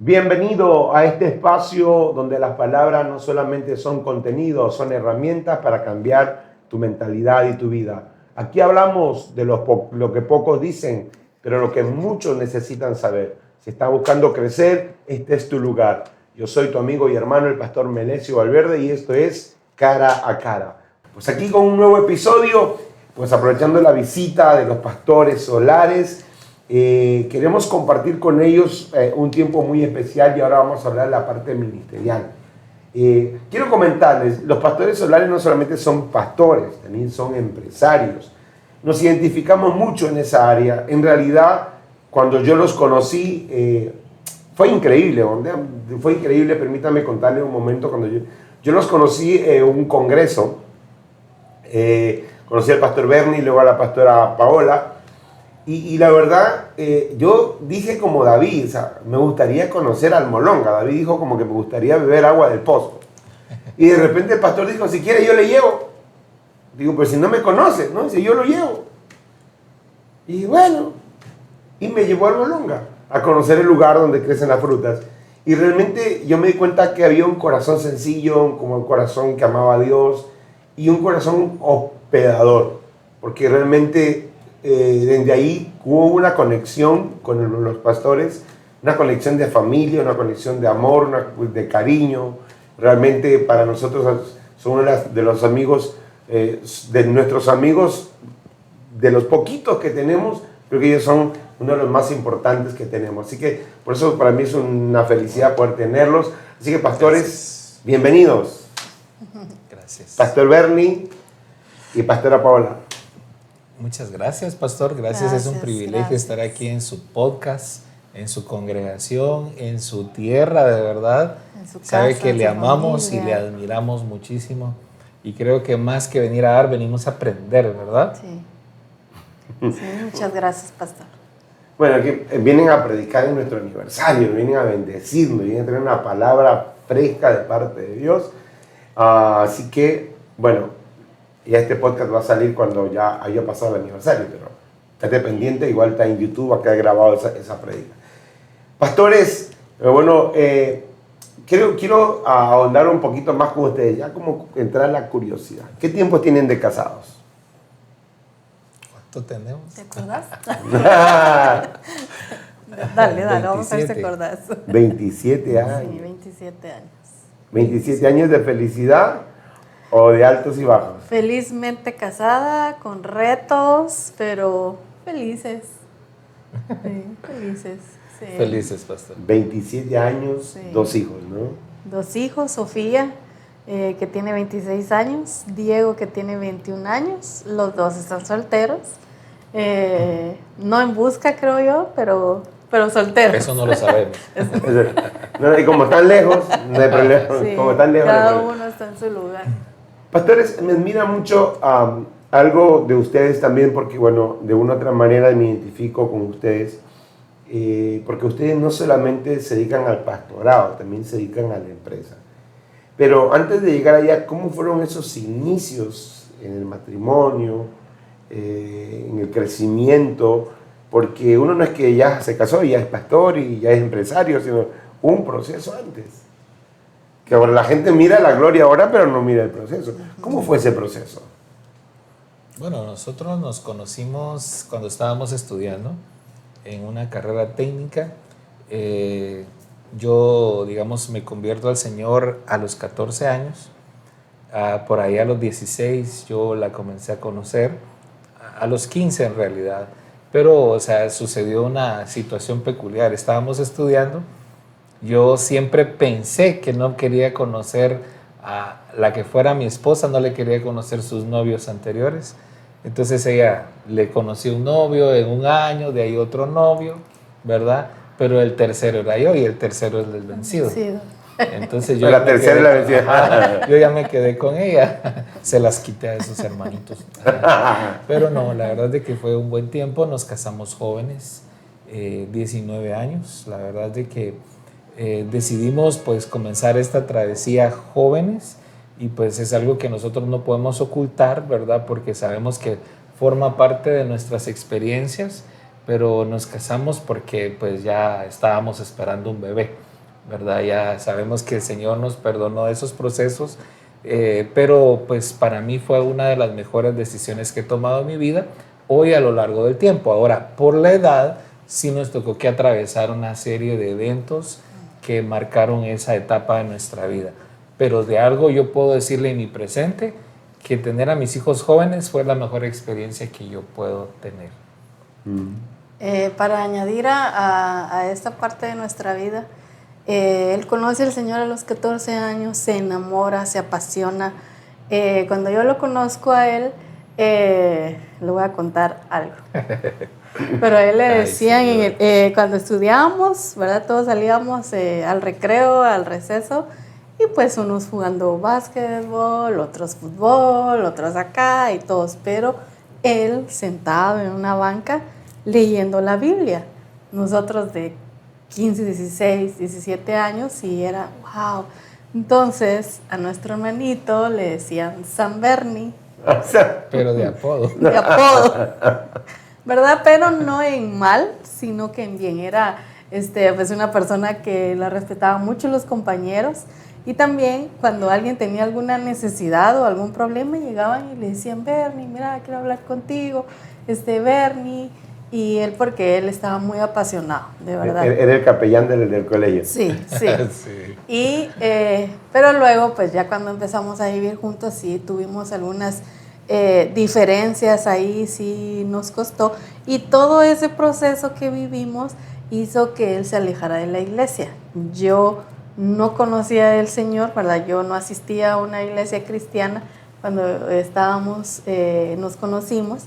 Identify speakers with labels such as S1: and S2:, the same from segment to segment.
S1: Bienvenido a este espacio donde las palabras no solamente son contenidos, son herramientas para cambiar tu mentalidad y tu vida. Aquí hablamos de lo que pocos dicen, pero lo que muchos necesitan saber. Si estás buscando crecer, este es tu lugar. Yo soy tu amigo y hermano, el pastor Melesio Valverde, y esto es Cara a Cara. Pues aquí con un nuevo episodio, pues aprovechando la visita de los pastores solares, queremos compartir con ellos un tiempo muy especial y ahora vamos a hablar de la parte ministerial. Quiero comentarles, los pastores solares no solamente son pastores, también son empresarios. Nos identificamos mucho en esa área. En realidad, cuando yo los conocí, fue increíble, permítame contarles un momento, cuando yo los conocí en un congreso, conocí al pastor Bernie, luego a la pastora Paola, y la verdad, yo dije como David, o sea, me gustaría conocer al Molonga. David dijo como que me gustaría beber agua del pozo. Y de repente el pastor dijo, si quiere yo le llevo. Digo, pues si no me conoce, ¿no? Si yo lo llevo. Y bueno, y me llevó al Molonga a conocer el lugar donde crecen las frutas. Y realmente yo me di cuenta que había un corazón sencillo, como un corazón que amaba a Dios y un corazón hospedador. Porque realmente desde ahí hubo una conexión con los pastores, una conexión de familia, una conexión de amor, de cariño. Realmente para nosotros son uno de los amigos, de nuestros amigos, de los poquitos que tenemos, creo que ellos son uno de los más importantes que tenemos. Así que por eso para mí es una felicidad poder tenerlos. Así que pastores, gracias. Bienvenidos.
S2: Gracias.
S1: Pastor Bernie y pastora Paola.
S2: Muchas gracias, pastor. Gracias, es un privilegio estar aquí en su podcast, en su congregación, en su tierra, de verdad. En su casa, sabe que le amamos familia. Y le admiramos muchísimo. Y creo que más que venir a dar, venimos a aprender, ¿verdad?
S3: Sí, muchas gracias, pastor.
S1: Bueno, aquí vienen a predicar en nuestro aniversario, vienen a bendecirnos, vienen a tener una palabra fresca de parte de Dios. Así que, bueno, y este podcast va a salir cuando ya haya pasado el aniversario, pero estate pendiente, igual está en YouTube, acá he grabado esa predica. Pastores, bueno, quiero ahondar un poquito más con ustedes, ya como entrar en la curiosidad. ¿Qué tiempo tienen de casados?
S2: ¿Cuánto tenemos?
S3: ¿Te acordás? Dale, vamos a ver si te acordás.
S1: 27 años.
S3: Sí, 27 años.
S1: 27 años de felicidad. ¿O de altos y bajos?
S3: Felizmente casada, con retos, pero felices. Sí, felices. Sí.
S2: Felices, pastor.
S1: 27 años, sí. 2 hijos, ¿no?
S3: 2 hijos, Sofía, que tiene 26 años, Diego, que tiene 21 años. Los dos están solteros. No en busca, creo yo, pero solteros.
S2: Eso no lo sabemos.
S1: Y como están lejos, no hay problema.
S3: Sí,
S1: como están lejos,
S3: cada uno está en su lugar.
S1: Pastores, me admira mucho algo de ustedes también, porque bueno, de una u otra manera me identifico con ustedes, porque ustedes no solamente se dedican al pastorado, también se dedican a la empresa. Pero antes de llegar allá, ¿cómo fueron esos inicios en el matrimonio, en el crecimiento? Porque uno no es que ya se casó y ya es pastor y ya es empresario, sino un proceso antes. Que ahora la gente mira la gloria ahora, pero no mira el proceso. ¿Cómo fue ese proceso?
S2: Bueno, nosotros nos conocimos cuando estábamos estudiando en una carrera técnica. Yo, digamos, me convierto al Señor a los 14 años. Por ahí a los 16 yo la comencé a conocer. A los 15 en realidad. Pero, o sea, sucedió una situación peculiar. Estábamos estudiando. Yo siempre pensé que no quería conocer a la que fuera mi esposa, no le quería conocer sus novios anteriores. Entonces ella le conoció un novio en un año, de ahí otro novio, ¿verdad? Pero el tercero era yo y el tercero es el vencido. Entonces yo
S1: la tercera es la vencida.
S2: Yo ya me quedé con ella, se las quité a esos hermanitos. Pero no, la verdad es que fue un buen tiempo, nos casamos jóvenes, 19 años, la verdad es que decidimos pues comenzar esta travesía jóvenes y pues es algo que nosotros no podemos ocultar, ¿verdad? Porque sabemos que forma parte de nuestras experiencias, pero nos casamos porque pues ya estábamos esperando un bebé, ¿verdad? Ya sabemos que el Señor nos perdonó de esos procesos, pero pues para mí fue una de las mejores decisiones que he tomado en mi vida hoy a lo largo del tiempo. Ahora, por la edad, sí nos tocó que atravesar una serie de eventos que marcaron esa etapa de nuestra vida. Pero de algo yo puedo decirle en mi presente que tener a mis hijos jóvenes fue la mejor experiencia que yo puedo tener.
S3: Para añadir a esta parte de nuestra vida, él conoce al Señor a los 14 años, se enamora, se apasiona. Cuando yo lo conozco a él, le voy a contar algo. Pero a él le decían, cuando estudiábamos, ¿verdad? Todos salíamos al recreo, al receso, y pues unos jugando básquetbol, otros fútbol, otros acá y todos. Pero él sentado en una banca leyendo la Biblia. Nosotros de 15, 16, 17 años y era wow. Entonces a nuestro hermanito le decían San Bernie.
S2: Pero de apodo.
S3: De apodo. ¿Verdad? Pero no en mal, sino que en bien. Era pues una persona que la respetaban mucho los compañeros. Y también cuando alguien tenía alguna necesidad o algún problema, llegaban y le decían, Bernie, mira, quiero hablar contigo, Bernie. Y él, porque él estaba muy apasionado, de verdad.
S1: Era el capellán del colegio.
S3: Sí, sí.
S2: Sí.
S3: Y, pero luego, pues ya cuando empezamos a vivir juntos, sí tuvimos algunas diferencias ahí, sí nos costó. Y todo ese proceso que vivimos hizo que él se alejara de la iglesia. Yo no conocía al Señor, ¿verdad? Yo no asistía a una iglesia cristiana cuando nos conocimos.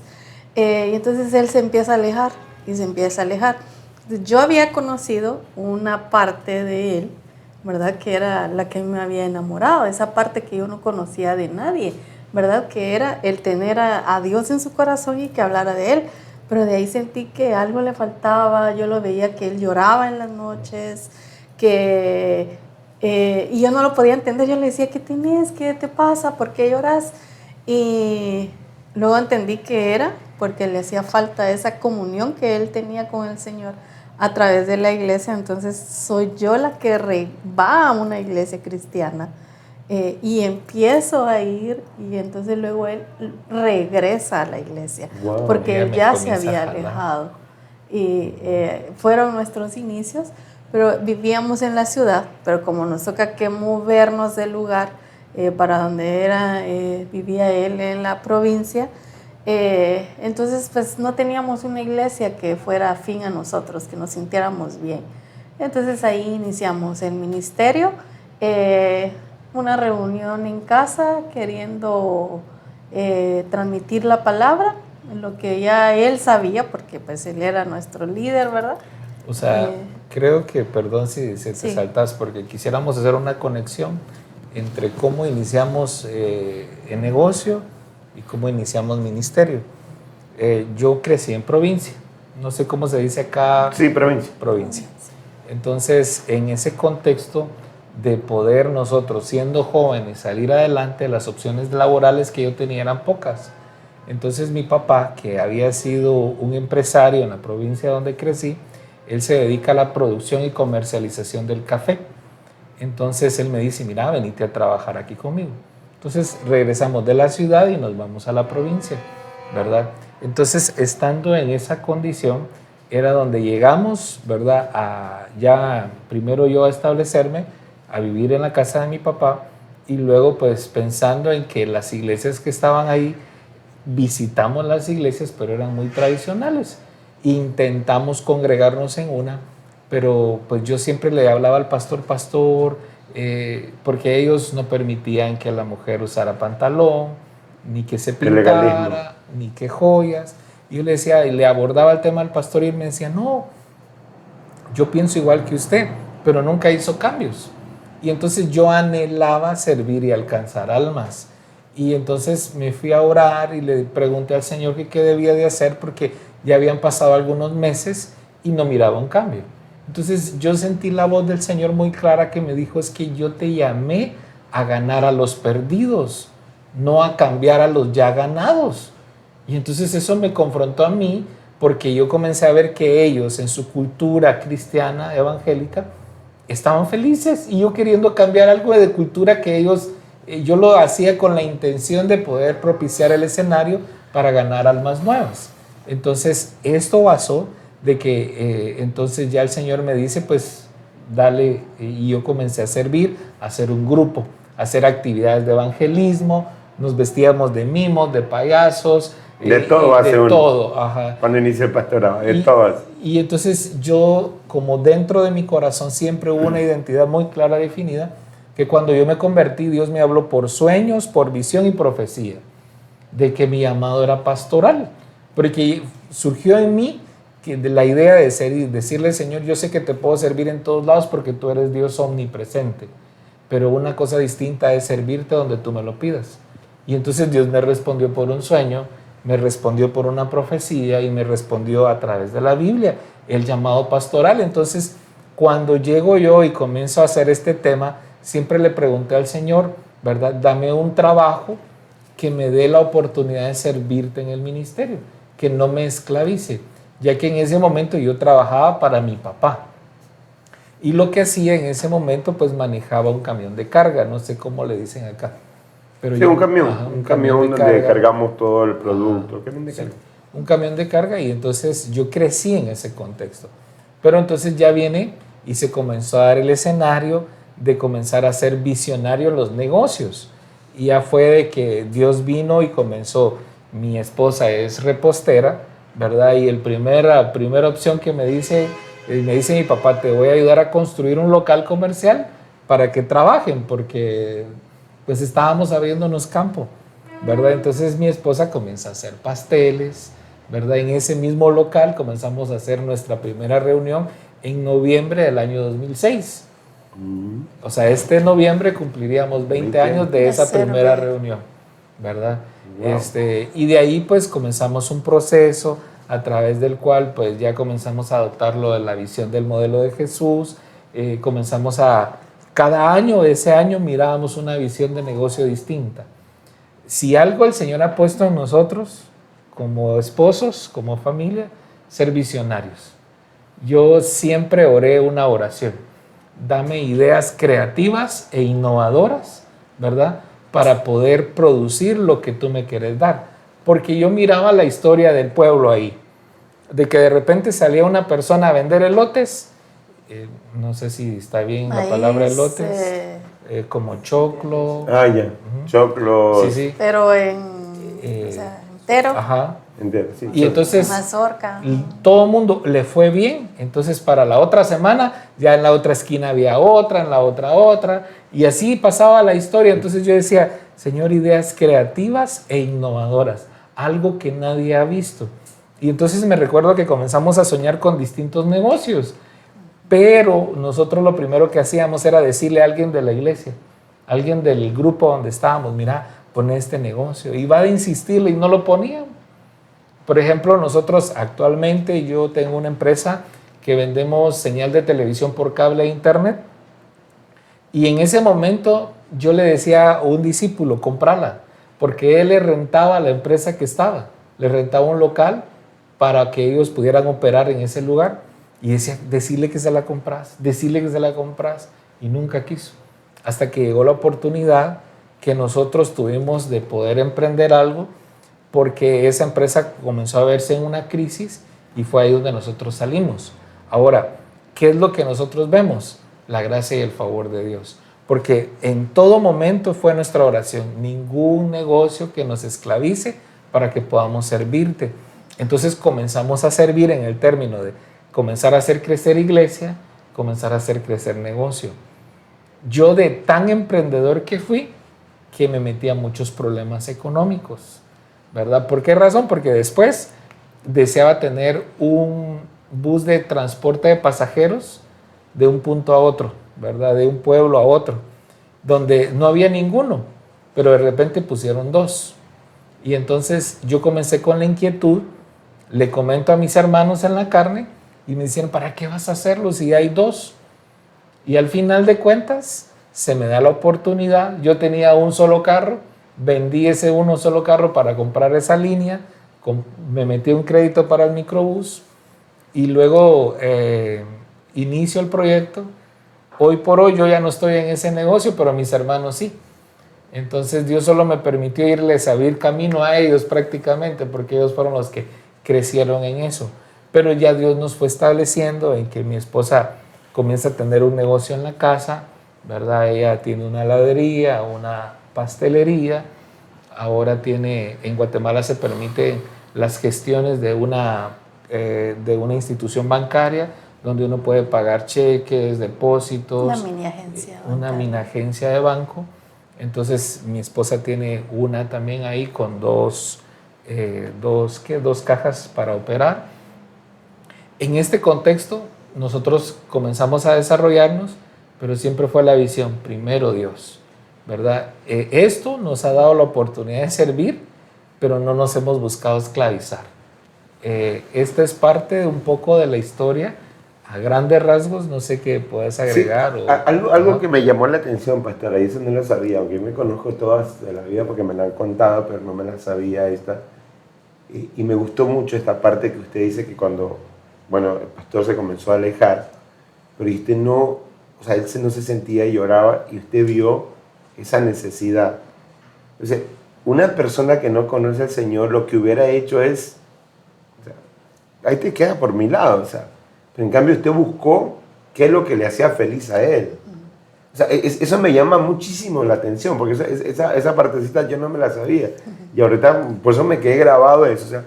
S3: Y entonces él se empieza a alejar y se empieza a alejar. Yo había conocido una parte de él, ¿verdad? Que era la que me había enamorado, esa parte que yo no conocía de nadie, ¿verdad? Que era el tener a Dios en su corazón y que hablara de él. Pero de ahí sentí que algo le faltaba, yo lo veía que él lloraba en las noches, y yo no lo podía entender. Yo le decía, ¿qué tienes? ¿Qué te pasa? ¿Por qué lloras? Y luego entendí que era porque le hacía falta esa comunión que él tenía con el Señor a través de la iglesia. Entonces soy yo la que va a una iglesia cristiana y empiezo a ir, y entonces luego él regresa a la iglesia,
S1: wow,
S3: porque él ya se había alejado. Y fueron nuestros inicios, pero vivíamos en la ciudad, pero como nos toca que movernos del lugar para donde vivía él en la provincia, entonces pues no teníamos una iglesia que fuera afín a nosotros, que nos sintiéramos bien. Entonces ahí iniciamos el ministerio, una reunión en casa queriendo transmitir la palabra, lo que ya él sabía, porque pues él era nuestro líder, ¿verdad?
S2: O sea, creo que, perdón si te
S3: sí.
S2: saltas, porque quisiéramos hacer una conexión entre cómo iniciamos el negocio y cómo iniciamos ministerio. Yo crecí en provincia, no sé cómo se dice acá.
S1: Sí, provincia.
S2: Provincia. Entonces, en ese contexto de poder nosotros, siendo jóvenes, salir adelante, las opciones laborales que yo tenía eran pocas. Entonces mi papá, que había sido un empresario en la provincia donde crecí, él se dedica a la producción y comercialización del café. Entonces él me dice, mira, venite a trabajar aquí conmigo. Entonces regresamos de la ciudad y nos vamos a la provincia, ¿verdad? Entonces, estando en esa condición, era donde llegamos, ¿verdad? Ya primero yo a establecerme, a vivir en la casa de mi papá, y luego pues pensando en que las iglesias que estaban ahí, visitamos las iglesias, pero eran muy tradicionales. Intentamos congregarnos en una, pero pues yo siempre le hablaba al pastor, porque ellos no permitían que la mujer usara pantalón, ni que se pintara, ni que joyas. Y yo le decía, y le abordaba el tema al pastor y él me decía, no, yo pienso igual que usted, pero nunca hizo cambios. Y entonces yo anhelaba servir y alcanzar almas. Y entonces me fui a orar y le pregunté al Señor que qué debía de hacer, porque ya habían pasado algunos meses y no miraba un cambio. Entonces yo sentí la voz del Señor muy clara que me dijo, es que yo te llamé a ganar a los perdidos, no a cambiar a los ya ganados. Y entonces eso me confrontó a mí, porque yo comencé a ver que ellos en su cultura cristiana evangélica estaban felices y yo queriendo cambiar algo de cultura que ellos, yo lo hacía con la intención de poder propiciar el escenario para ganar almas nuevas. Entonces esto basó de que entonces ya el Señor me dice pues dale, y yo comencé a servir, a hacer un grupo, a hacer actividades de evangelismo, nos vestíamos de mimos, de payasos,
S1: de todo hace
S2: de
S1: uno.
S2: Todo, ajá.
S1: Cuando inició el pastorado, de todo.
S2: Y entonces yo, como dentro de mi corazón siempre hubo una identidad muy clara definida, que cuando yo me convertí, Dios me habló por sueños, por visión y profecía, de que mi llamado era pastoral, porque surgió en mí que de la idea de ser y decirle, Señor, yo sé que te puedo servir en todos lados porque tú eres Dios omnipresente, pero una cosa distinta es servirte donde tú me lo pidas. Y entonces Dios me respondió por un sueño, me respondió por una profecía y me respondió a través de la Biblia, el llamado pastoral. Entonces, cuando llego yo y comienzo a hacer este tema, siempre le pregunté al Señor, ¿verdad? Dame un trabajo que me dé la oportunidad de servirte en el ministerio, que no me esclavice, ya que en ese momento yo trabajaba para mi papá. Y lo que hacía en ese momento, pues manejaba un camión de carga, no sé cómo le dicen acá. Pero
S1: sí,
S2: yo,
S1: un camión, un camión donde
S2: carga,
S1: cargamos todo el producto.
S2: Sí, un camión de carga, y entonces yo crecí en ese contexto. Pero entonces ya viene y se comenzó a dar el escenario de comenzar a ser visionario en los negocios. Y ya fue de que Dios vino y comenzó. Mi esposa es repostera, ¿verdad? Y la primera opción que me dice mi papá, te voy a ayudar a construir un local comercial para que trabajen, porque pues estábamos abriéndonos campo, ¿verdad? Entonces mi esposa comienza a hacer pasteles, ¿verdad? En ese mismo local comenzamos a hacer nuestra primera reunión en noviembre del año 2006. O sea, este noviembre cumpliríamos 20 años de esa primera reunión, ¿verdad? Wow. Y de ahí pues comenzamos un proceso a través del cual pues ya comenzamos a adoptar lo de la visión del modelo de Jesús, comenzamos a, cada año, ese año mirábamos una visión de negocio distinta. Si algo el Señor ha puesto en nosotros, como esposos, como familia, ser visionarios. Yo siempre oré una oración, dame ideas creativas e innovadoras, ¿verdad? Para poder producir lo que tú me quieres dar. Porque yo miraba la historia del pueblo ahí, de que de repente salía una persona a vender elotes, no sé si está bien la palabra elotes, como choclo.
S1: Ah, ya, choclo.
S2: Sí, sí.
S3: Pero o sea, entero.
S2: Ajá.
S1: Entero, sí,
S3: y
S2: entonces
S3: mazorca.
S2: todo el mundo le fue bien. Entonces para la otra semana ya en la otra esquina había otra, en la otra, y así pasaba la historia. Entonces yo decía, Señor, ideas creativas e innovadoras, algo que nadie ha visto. Y entonces me recuerdo que comenzamos a soñar con distintos negocios, pero nosotros lo primero que hacíamos era decirle a alguien de la iglesia, alguien del grupo donde estábamos, mira, pon este negocio, y va a insistirle y no lo ponían. Por ejemplo, nosotros actualmente, yo tengo una empresa que vendemos señal de televisión por cable e internet, y en ese momento yo le decía a un discípulo, cómprala, porque él le rentaba a la empresa que estaba, le rentaba un local para que ellos pudieran operar en ese lugar, y decía, decirle que se la compras, y nunca quiso, hasta que llegó la oportunidad que nosotros tuvimos de poder emprender algo, porque esa empresa comenzó a verse en una crisis y fue ahí donde nosotros salimos. Ahora, ¿qué es lo que nosotros vemos? La gracia y el favor de Dios, porque en todo momento fue nuestra oración, ningún negocio que nos esclavice para que podamos servirte. Entonces comenzamos a servir en el término de comenzar a hacer crecer iglesia, comenzar a hacer crecer negocio. Yo de tan emprendedor que fui, que me metí a muchos problemas económicos, ¿verdad? ¿Por qué razón? Porque después deseaba tener un bus de transporte de pasajeros de un punto a otro, ¿verdad? De un pueblo a otro, donde no había ninguno, pero de repente pusieron 2. Y entonces yo comencé con la inquietud, le comento a mis hermanos en la carne y me decían, ¿para qué vas a hacerlo si hay 2? Y al final de cuentas se me da la oportunidad. Yo tenía un solo carro, vendí ese uno solo carro para comprar esa línea, me metí un crédito para el microbús y luego inicio el proyecto. Hoy por hoy yo ya no estoy en ese negocio, pero mis hermanos sí. Entonces Dios solo me permitió irles a abrir camino a ellos prácticamente, porque ellos fueron los que crecieron en eso. Pero ya Dios nos fue estableciendo en que mi esposa comienza a tener un negocio en la casa, ¿verdad? Ella tiene una heladería, una pastelería. Ahora en Guatemala se permiten las gestiones de una institución bancaria donde uno puede pagar cheques, depósitos.
S3: Una mini agencia.
S2: Una mini agencia de banco. Entonces mi esposa tiene una también ahí con dos cajas para operar. En este contexto nosotros comenzamos a desarrollarnos, pero siempre fue la visión, primero Dios, ¿verdad? Esto nos ha dado la oportunidad de servir, pero no nos hemos buscado esclavizar. Esta es parte de un poco de la historia, a grandes rasgos, no sé qué puedes agregar.
S1: Sí, algo que me llamó la atención, pastor, y eso no lo sabía, aunque yo me conozco todas de la vida porque me la han contado, pero no me la sabía esta. Y me gustó mucho esta parte que usted dice que cuando, bueno, el pastor se comenzó a alejar, pero usted no, o sea, él no se sentía y lloraba, y usted vio esa necesidad. Entonces, una persona que no conoce al Señor, lo que hubiera hecho es, o sea, ahí te queda por mi lado, o sea, pero en cambio usted buscó qué es lo que le hacía feliz a él. O sea, eso me llama muchísimo la atención, porque esa partecita yo no me la sabía. Y ahorita, por eso me quedé grabado eso. O sea,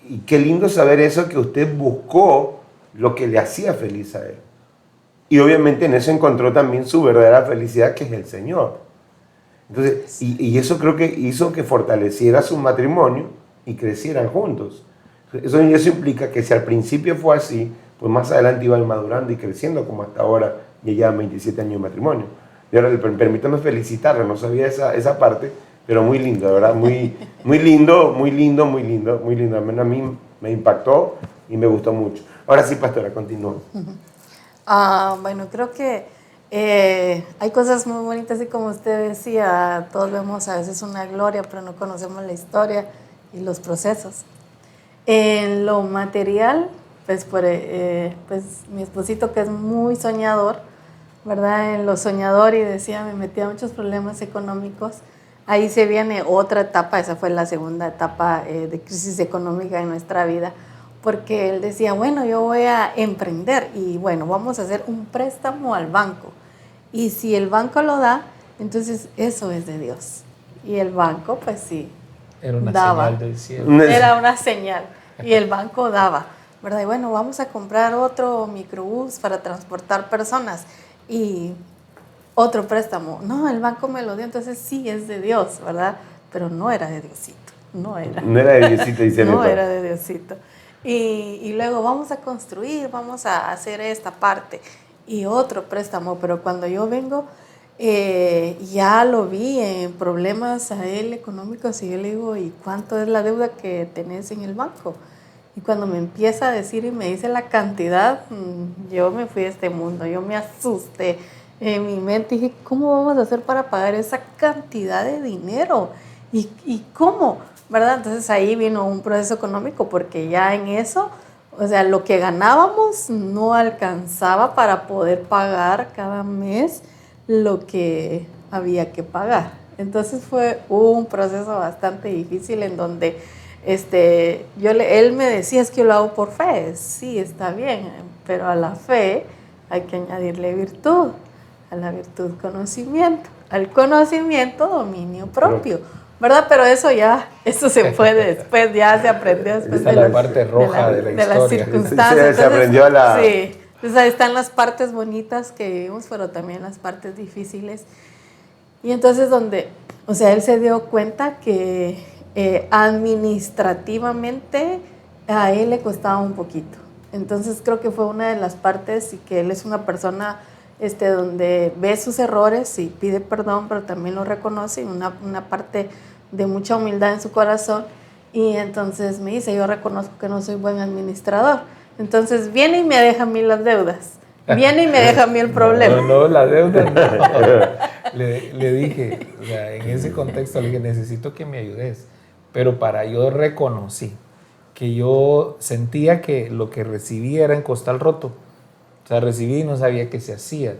S1: y qué lindo saber eso, que usted buscó lo que le hacía feliz a él. Y obviamente en eso encontró también su verdadera felicidad, que es el Señor. Entonces, y eso creo que hizo que fortaleciera su matrimonio y crecieran juntos. Eso implica que si al principio fue así, pues más adelante iban madurando y creciendo, como hasta ahora ya llevan 27 años de matrimonio. Y ahora permítame felicitarla, no sabía esa parte, pero muy lindo, de verdad, muy lindo, muy lindo, muy lindo, muy lindo. Al menos a mí me impactó y me gustó mucho. Ahora sí, pastora, continúa.
S3: Bueno, creo que hay cosas muy bonitas y como usted decía, todos vemos a veces una gloria, pero no conocemos la historia y los procesos. En lo material, pues mi esposito, que es muy soñador, ¿verdad? En lo soñador, y decía, me metía a muchos problemas económicos. Ahí se viene otra etapa, esa fue la segunda etapa de crisis económica en nuestra vida, porque él decía, bueno, yo voy a emprender y bueno, vamos a hacer un préstamo al banco. Y si el banco lo da, entonces eso es de Dios. Y el banco, pues sí,
S2: era una
S3: daba.
S2: Señal del cielo.
S3: Era una señal. Y el banco daba, ¿verdad? Y bueno, vamos a comprar otro microbús para transportar personas. Y otro préstamo. No, el banco me lo dio, entonces sí, es de Dios, ¿verdad? Pero no era de Diosito. No era de Diosito, dice mi papá. No era de Diosito. Y luego vamos a construir, vamos a hacer esta parte. Y otro préstamo. Pero cuando yo vengo, ya lo vi en problemas a él económicos, y yo le digo, ¿y cuánto es la deuda que tenés en el banco? Y cuando me empieza a decir y me dice la cantidad, yo me fui de este mundo, yo me asusté. En mi mente dije, ¿cómo vamos a hacer para pagar esa cantidad de dinero? ¿Y cómo? ¿Verdad? Entonces ahí vino un proceso económico, porque ya en eso, o sea, lo que ganábamos no alcanzaba para poder pagar cada mes lo que había que pagar. Entonces fue un proceso bastante difícil en donde él me decía, es que yo lo hago por fe. Sí, está bien, pero a la fe hay que añadirle virtud, a la virtud conocimiento, al conocimiento dominio propio, ¿verdad? Pero eso se fue después, ya se aprendió después
S2: de la parte roja de la
S3: las circunstancias.
S1: Entonces, se aprendió
S3: Sí, entonces ahí están las partes bonitas que vivimos, pero también las partes difíciles. Y entonces o sea, él se dio cuenta que administrativamente a él le costaba un poquito. Entonces creo que fue una de las partes, y que él es una persona donde ve sus errores y pide perdón, pero también lo reconoce, y una parte de mucha humildad en su corazón. Y entonces me dice, yo reconozco que no soy buen administrador. Entonces viene y me deja a mí las deudas. Viene y me deja a mí el problema.
S2: No, la deuda no. Le dije, o sea, en ese contexto le dije, necesito que me ayudes, pero yo reconocí que yo sentía que lo que recibía era en costal roto. O sea, recibí y no sabía qué se hacía.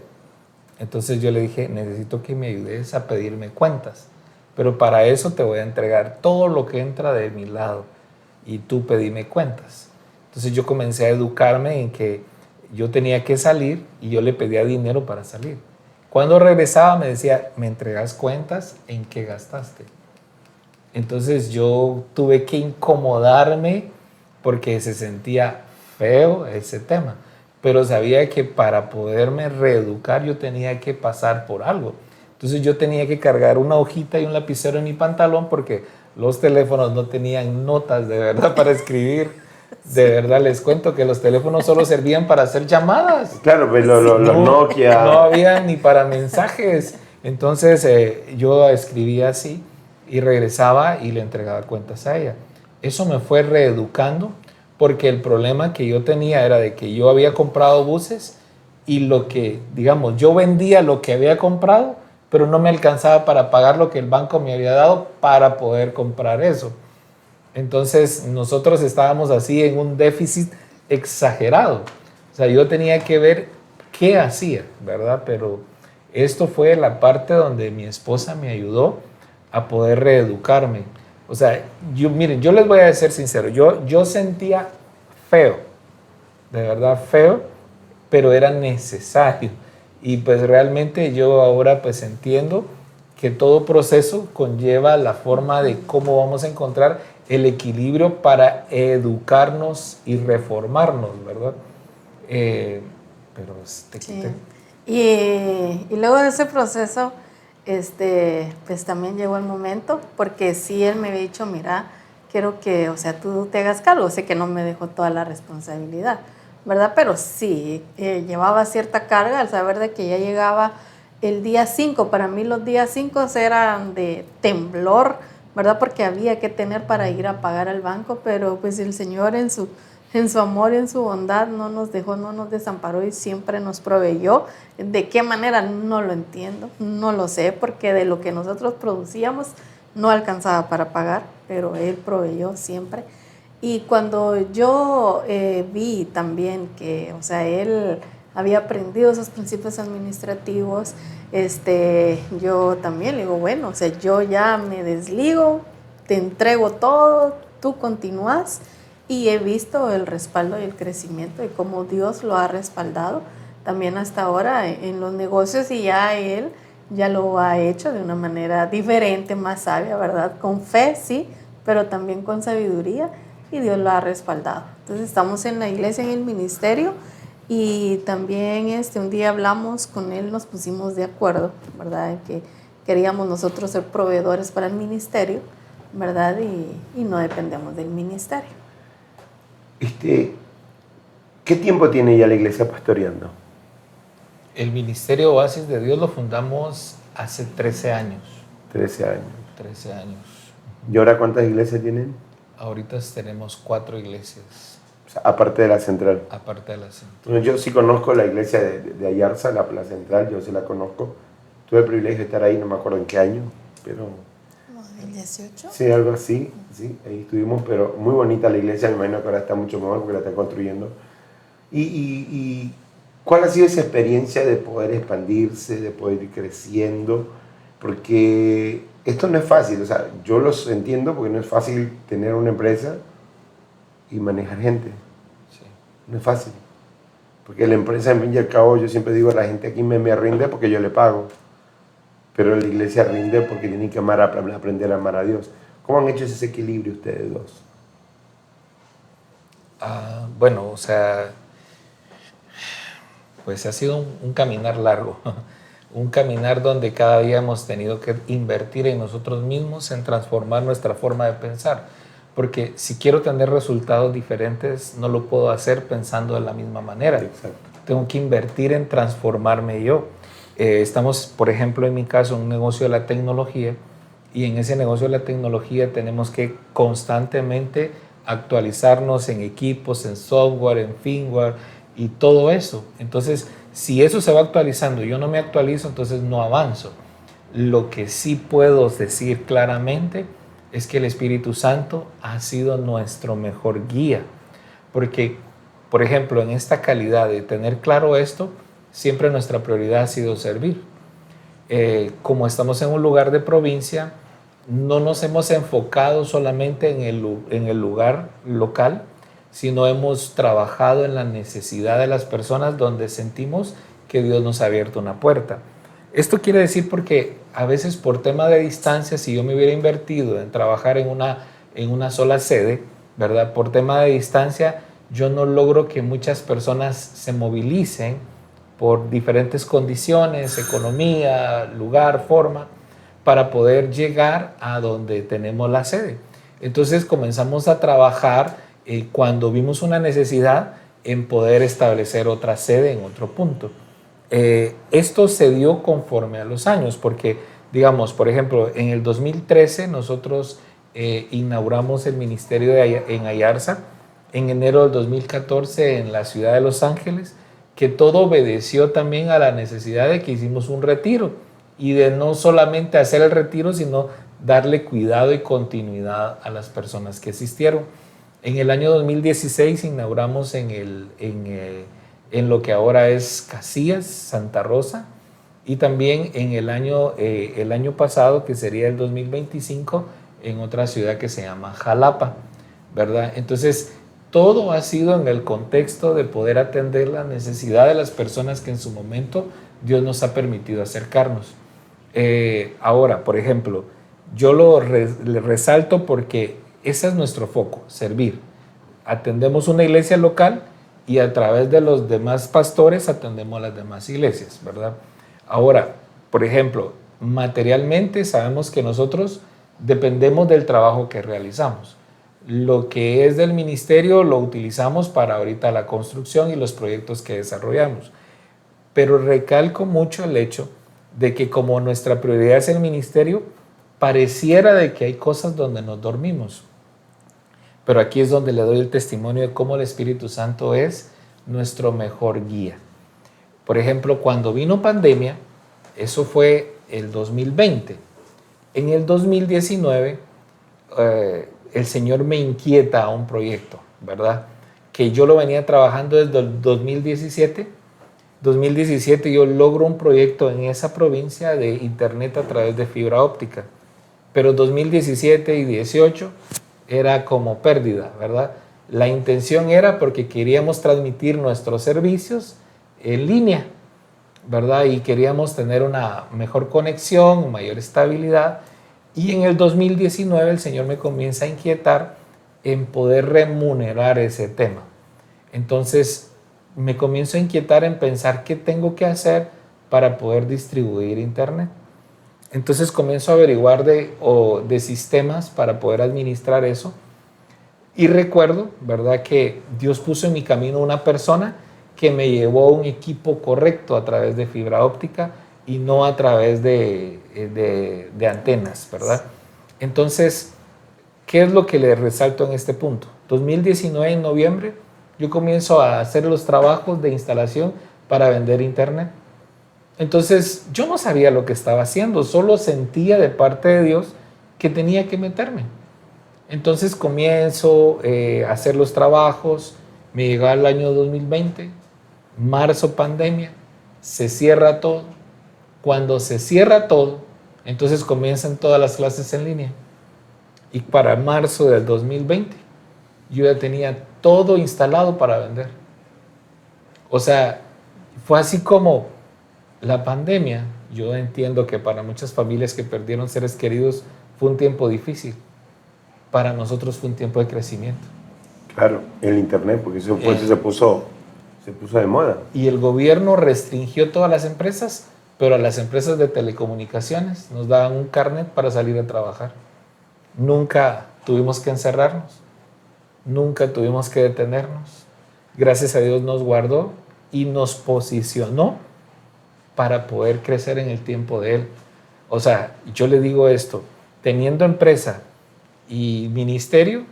S2: Entonces yo le dije, necesito que me ayudes a pedirme cuentas, pero para eso te voy a entregar todo lo que entra de mi lado y tú pedime cuentas. Entonces yo comencé a educarme en que yo tenía que salir y yo le pedía dinero para salir. Cuando regresaba me decía, ¿me entregas cuentas? ¿En qué gastaste? Entonces yo tuve que incomodarme porque se sentía feo ese tema, pero sabía que para poderme reeducar yo tenía que pasar por algo. Entonces yo tenía que cargar una hojita y un lapicero en mi pantalón porque los teléfonos no tenían notas de verdad para escribir. De verdad les cuento que los teléfonos solo servían para hacer llamadas.
S1: Claro, pues los Nokia.
S2: No había ni para mensajes. Entonces yo escribía así y regresaba y le entregaba cuentas a ella. Eso me fue reeducando porque el problema que yo tenía era de que yo había comprado buses y lo que, digamos, yo vendía lo que había comprado, pero no me alcanzaba para pagar lo que el banco me había dado para poder comprar eso. Entonces nosotros estábamos así en un déficit exagerado. O sea, yo tenía que ver qué hacía, ¿verdad? Pero esto fue la parte donde mi esposa me ayudó a poder reeducarme. O sea, miren, yo les voy a ser sincero, yo sentía feo, de verdad feo, pero era necesario. Y pues realmente yo ahora pues entiendo que todo proceso conlleva la forma de cómo vamos a encontrar el equilibrio para educarnos y reformarnos, ¿verdad? Pero te quité.
S3: Sí. Y luego de ese proceso, pues también llegó el momento, porque sí él me había dicho, mira, quiero que, o sea, tú te hagas cargo, sé que no me dejó toda la responsabilidad, ¿verdad? Pero sí, llevaba cierta carga al saber de que ya llegaba el día 5. Para mí los días 5 eran de temblor, ¿verdad? Porque había que tener para ir a pagar al banco, pero pues el Señor en su amor, en su bondad, no nos dejó, no nos desamparó y siempre nos proveyó. ¿De qué manera? No lo entiendo, no lo sé, porque de lo que nosotros producíamos no alcanzaba para pagar, pero Él proveyó siempre. Y cuando yo vi también que, o sea, Él había aprendido esos principios administrativos, yo también le digo, bueno, o sea, yo ya me desligo, te entrego todo, tú continúas. Y he visto el respaldo y el crecimiento y cómo Dios lo ha respaldado también hasta ahora en los negocios, y ya Él ya lo ha hecho de una manera diferente, más sabia, ¿verdad? Con fe, sí, pero también con sabiduría, y Dios lo ha respaldado. Entonces estamos en la iglesia, en el ministerio, y también un día hablamos con Él, nos pusimos de acuerdo, ¿verdad? Que queríamos nosotros ser proveedores para el ministerio, ¿verdad? Y no dependemos del ministerio.
S1: ¿Qué tiempo tiene ya la iglesia pastoreando?
S2: El Ministerio Oasis de Dios lo fundamos hace 13 años.
S1: 13 años.
S2: 13 años.
S1: ¿Y ahora cuántas iglesias tienen?
S2: Ahorita tenemos 4 iglesias.
S1: O sea, aparte de la central.
S2: Aparte de la central.
S1: Yo sí conozco la iglesia de Ayarza, la Central, yo sí la conozco. Tuve el privilegio de estar ahí, no me acuerdo en qué año, pero...
S3: ¿2018?
S1: Sí, algo así, sí, ahí estuvimos, pero muy bonita la iglesia, me imagino que ahora está mucho mejor porque la están construyendo. ¿Y cuál ha sido esa experiencia de poder expandirse, de poder ir creciendo? Porque esto no es fácil, o sea, yo los entiendo porque no es fácil tener una empresa y manejar gente.
S2: Sí.
S1: No es fácil, porque la empresa, en fin y al cabo, yo siempre digo, la gente aquí me rinde porque yo le pago. Pero la iglesia rinde porque tienen que aprender a amar a Dios. ¿Cómo han hecho ese equilibrio ustedes dos?
S2: Bueno, o sea, pues ha sido un caminar largo, un caminar donde cada día hemos tenido que invertir en nosotros mismos, en transformar nuestra forma de pensar. Porque si quiero tener resultados diferentes, no lo puedo hacer pensando de la misma manera.
S1: Exacto.
S2: Tengo que invertir en transformarme yo. Estamos, por ejemplo, en mi caso, en un negocio de la tecnología, y en ese negocio de la tecnología tenemos que constantemente actualizarnos en equipos, en software, en firmware y todo eso. Entonces, si eso se va actualizando y yo no me actualizo, entonces no avanzo. Lo que sí puedo decir claramente es que el Espíritu Santo ha sido nuestro mejor guía. Porque, por ejemplo, en esta calidad de tener claro esto, siempre nuestra prioridad ha sido servir. Como estamos en un lugar de provincia, no nos hemos enfocado solamente en el lugar local, sino hemos trabajado en la necesidad de las personas donde sentimos que Dios nos ha abierto una puerta. Esto quiere decir porque a veces por tema de distancia, si yo me hubiera invertido en trabajar en una sola sede, ¿verdad? Por tema de distancia, yo no logro que muchas personas se movilicen por diferentes condiciones, economía, lugar, forma, para poder llegar a donde tenemos la sede. Entonces comenzamos a trabajar cuando vimos una necesidad en poder establecer otra sede en otro punto. Esto se dio conforme a los años, porque, digamos, por ejemplo, en el 2013 nosotros inauguramos el ministerio en Ayarza, en enero del 2014 en la ciudad de Los Ángeles, que todo obedeció también a la necesidad de que hicimos un retiro y de no solamente hacer el retiro, sino darle cuidado y continuidad a las personas que asistieron. En el año 2016 inauguramos en lo que ahora es Casillas, Santa Rosa, y también en el año pasado, que sería el 2025, en otra ciudad que se llama Jalapa, ¿verdad? Entonces, todo ha sido en el contexto de poder atender la necesidad de las personas que en su momento Dios nos ha permitido acercarnos. Ahora, por ejemplo, yo le resalto porque ese es nuestro foco, servir. Atendemos una iglesia local y a través de los demás pastores atendemos las demás iglesias, ¿verdad? Ahora, por ejemplo, materialmente sabemos que nosotros dependemos del trabajo que realizamos. Lo que es del ministerio lo utilizamos para ahorita la construcción y los proyectos que desarrollamos. Pero recalco mucho el hecho de que como nuestra prioridad es el ministerio, pareciera de que hay cosas donde nos dormimos. Pero aquí es donde le doy el testimonio de cómo el Espíritu Santo es nuestro mejor guía. Por ejemplo, cuando vino pandemia, eso fue el 2020. En el 2019, el Señor me inquieta a un proyecto, ¿verdad? Que yo lo venía trabajando desde el 2017. 2017 yo logro un proyecto en esa provincia de internet a través de fibra óptica. Pero 2017 y 18 era como pérdida, ¿verdad? La intención era porque queríamos transmitir nuestros servicios en línea, ¿verdad? Y queríamos tener una mejor conexión, mayor estabilidad. Y en el 2019 el Señor me comienza a inquietar en poder remunerar ese tema. Entonces me comienzo a inquietar en pensar qué tengo que hacer para poder distribuir internet. Entonces comienzo a averiguar de sistemas para poder administrar eso. Y recuerdo, ¿verdad?, que Dios puso en mi camino una persona que me llevó a un equipo correcto a través de fibra óptica y no a través de antenas, ¿verdad? Entonces, ¿qué es lo que le resalto en este punto? 2019, en noviembre, yo comienzo a hacer los trabajos de instalación para vender internet. Entonces, yo no sabía lo que estaba haciendo, solo sentía de parte de Dios que tenía que meterme. Entonces comienzo a hacer los trabajos, me llega el año 2020, marzo pandemia, se cierra todo. Cuando se cierra todo, entonces comienzan todas las clases en línea. Y para marzo del 2020, yo ya tenía todo instalado para vender. O sea, fue así como la pandemia. Yo entiendo que para muchas familias que perdieron seres queridos fue un tiempo difícil. Para nosotros fue un tiempo de crecimiento.
S1: Claro, el internet, porque eso se puso de moda.
S2: Y el gobierno restringió todas las empresas, pero a las empresas de telecomunicaciones nos daban un carnet para salir a trabajar. Nunca tuvimos que encerrarnos, nunca tuvimos que detenernos. Gracias a Dios nos guardó y nos posicionó para poder crecer en el tiempo de Él. O sea, yo le digo esto, teniendo empresa y ministerio,